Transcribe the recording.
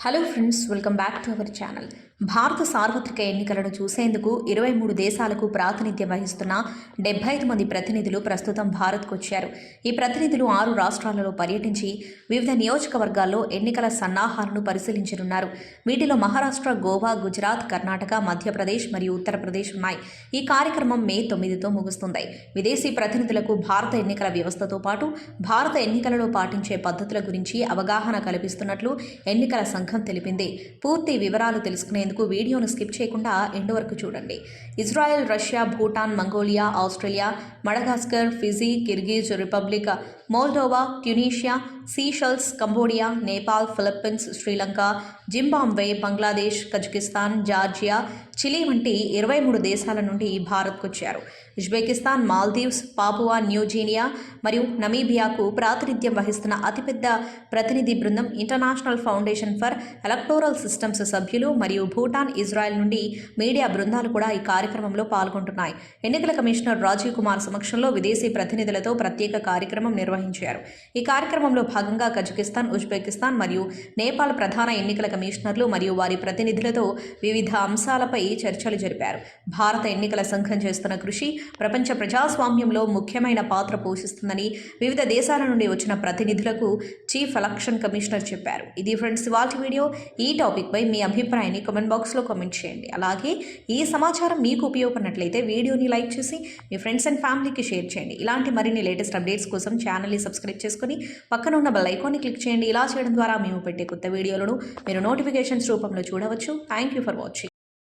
Hello friends, welcome back to our channel. భారత సార్వత్రిక ఎన్నికలను చూసేందుకు 23 దేశాలకు ప్రాతినిధ్యం వహిస్తున్న 75 మంది ప్రతినిధులు ప్రస్తుతం భారత్కు వచ్చారు. ఈ ప్రతినిధులు 6 రాష్ట్రాలలో పర్యటించి వివిధ నియోజకవర్గాల్లో ఎన్నికల సన్నాహాలను పరిశీలించనున్నారు. వీటిలో మహారాష్ట్ర, గోవా, గుజరాత్, కర్ణాటక, మధ్యప్రదేశ్ మరియు ఉత్తరప్రదేశ్ ఉన్నాయి. ఈ కార్యక్రమం మే 9తో ముగుస్తుంది. విదేశీ ప్రతినిధులకు భారత ఎన్నికల వ్యవస్థతో పాటు భారత ఎన్నికలలో పాటించే పద్ధతుల గురించి అవగాహన కల్పిస్తున్నట్లు ఎన్నికల సంఘం తెలిపింది. పూర్తి వివరాలు తెలుసుకునేందుకు వీడియోను స్కిప్ చేయకుండా ఎండ్ వరకు చూడండి. Israel, Russia, Bhutan, Mongolia, Australia, Madagascar, Fiji, Kyrgyz Republic, Moldova, Tunisia, Seychelles, Cambodia, Nepal, Philippines, Sri Lanka, Zimbabwe, Bangladesh, Kazakhstan, Georgia, Chile వంటి 23 దేశాల నుండి భారత్కు వచ్చారు. ఉజ్బెకిస్తాన్, మాల్దీవ్స్, పాపువా న్యూగినియా మరియు నమీబియాకు ప్రాతినిధ్యం వహిస్తున్న అతిపెద్ద ప్రతినిధి బృందం international foundation for electoral systems సభ్యులు మరియు భూటాన్, ఇజ్రాయెల్ నుండి మీడియా బృందాలు కూడా ఈ కార్యక్రమంలో పాల్గొంటున్నాయి. ఎన్నికల కమిషనర్ రాజీవ్ కుమార్ సమక్షంలో విదేశీ ప్రతినిధులతో ప్రత్యేక కార్యక్రమం నిర్వహించారు. ఈ కార్యక్రమంలో భాగంగా కజకిస్తాన్, ఉజ్బెకిస్తాన్ మరియు నేపాల్ ప్రధాన ఎన్నికల కమిషనర్లు మరియు వారి ప్రతినిధులతో వివిధ అంశాలపై చర్చలు జరిపారు. భారత ఎన్నికల సంఘం చేస్తున్న కృషి ప్రపంచ ప్రజాస్వామ్యంలో ముఖ్యమైన పాత్ర పోషిస్తుందని వివిధ దేశాల నుండి వచ్చిన ప్రతినిధులకు చీఫ్ ఎలక్షన్ కమిషనర్ చెప్పారు. ఇది ఫ్రెండ్స్ ఇవాల్టి వీడియో. ఈ టాపిక్ పై మీ అభిప్రాయాన్ని కామెంట్ బాక్స్లో కామెంట్ చేయండి. అలాగే ఈ సమాచారం మీకు ఉపయోగపడినట్లయితే వీడియోని లైక్ చేసి మీ ఫ్రెండ్స్ అండ్ ఫ్యామిలీకి షేర్ చేయండి. ఇలాంటి మరిన్ని లేటెస్ట్ అప్డేట్స్ కోసం ఛానల్ని సబ్స్క్రైబ్ చేసుకుని పక్కన ఉన్న బెల్ ఐకాన్ని క్లిక్ చేయండి. ఇలా చేయడం ద్వారా మేము పెట్టే కొత్త వీడియోలను మీరు నోటిఫికేషన్స్ రూపంలో చూడవచ్చు. Thank you for watching.